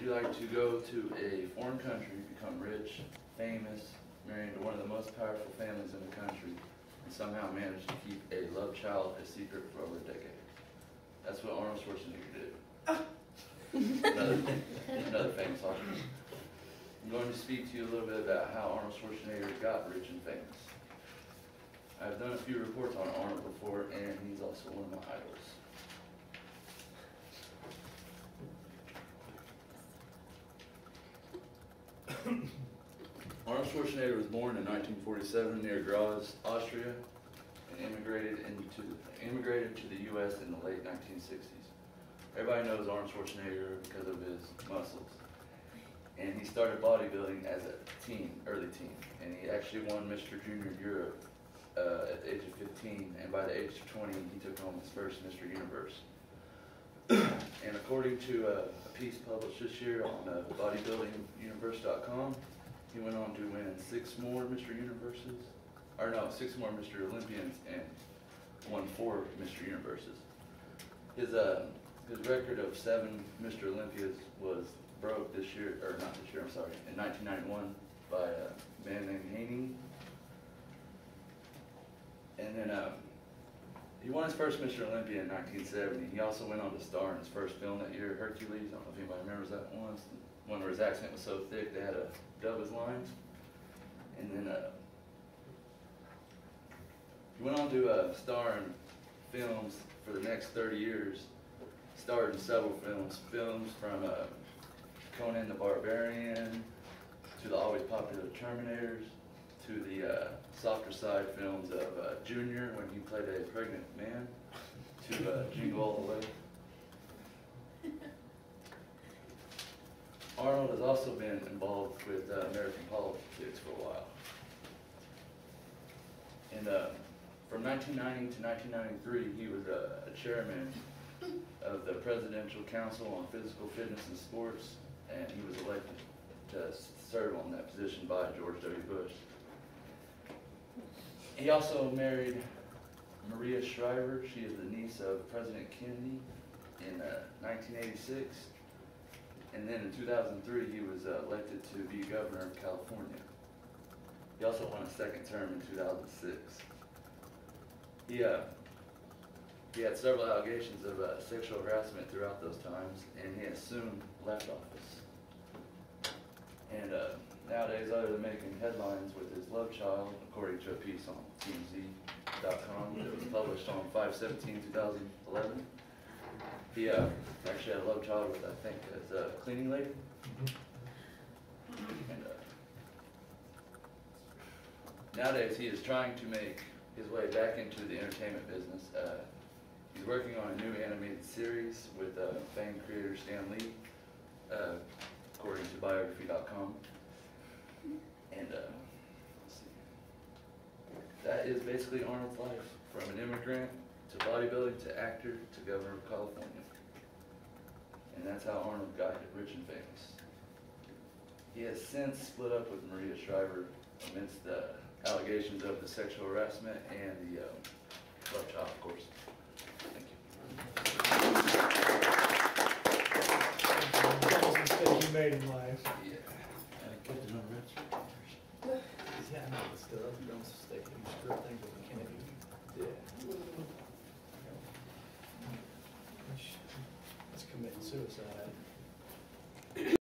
Would you like to go to a foreign country, become rich, famous, marry into one of the most powerful families in the country, and somehow manage to keep a loved child a secret for over a decade? That's what Arnold Schwarzenegger did. Another famous author. I'm going to speak to you a little bit about how Arnold Schwarzenegger got rich and famous. I've done a few reports on Arnold before, and he's also one of my idols. Arnold Schwarzenegger was born in 1947 near Graz, Austria, and immigrated to the U.S. in the late 1960s. Everybody knows Arnold Schwarzenegger because of his muscles. And he started bodybuilding as a teen, early teen. And he actually won Mr. Junior Europe at the age of 15. And by the age of 20, he took home his first Mr. Universe. And according to a piece published this year on bodybuildinguniverse.com, he went on to win 6 more Mr. Universes, or no, 6 more Mr. Olympians, and won 4 Mr. Universes. His record of 7 Mr. Olympias was broke this year, or not this year, I'm sorry, in 1991 by a man named Haney. And then he won his first Mr. Olympia in 1970. He also went on to star in his first film that year, Hercules. I don't know if anybody remembers that one. It's the one where his accent was so thick they had to dub his lines. And then he went on to star in films for the next 30 years. Starred in several films from Conan the Barbarian to the always popular Terminators, to the softer side films of Junior when he played a pregnant man, to Jingle All the Way. Arnold has also been involved with American politics for a while. And from 1990 to 1993, he was a chairman of the Presidential Council on Physical Fitness and Sports, and he was elected to serve on that position by George W. Bush. He also married Maria Shriver. She is the niece of President Kennedy in 1986. And then in 2003, he was elected to be governor of California. He also won a second term in 2006. He had several allegations of sexual harassment throughout those times, and he has soon left office. And nowadays, other than making headlines with his love child, according to a piece on TMZ.com that was published on 5/17/2011, he actually had a love child with, I think, as a cleaning lady. And nowadays, he is trying to make his way back into the entertainment business. He's working on a new animated series with famed creator Stan Lee, according to biography.com. And let's see. That is basically Arnold's life, from an immigrant to bodybuilding to actor to governor of California. And that's how Arnold got rich and famous. He has since split up with Maria Shriver amidst the allegations of the sexual harassment and the love child, of course. Thank you. That was a mistake you made in life. Yeah. I kept it on register. Yeah, I know, but still, that's a dumb mistake. You screw up things with Kennedy. Yeah. That's committing suicide.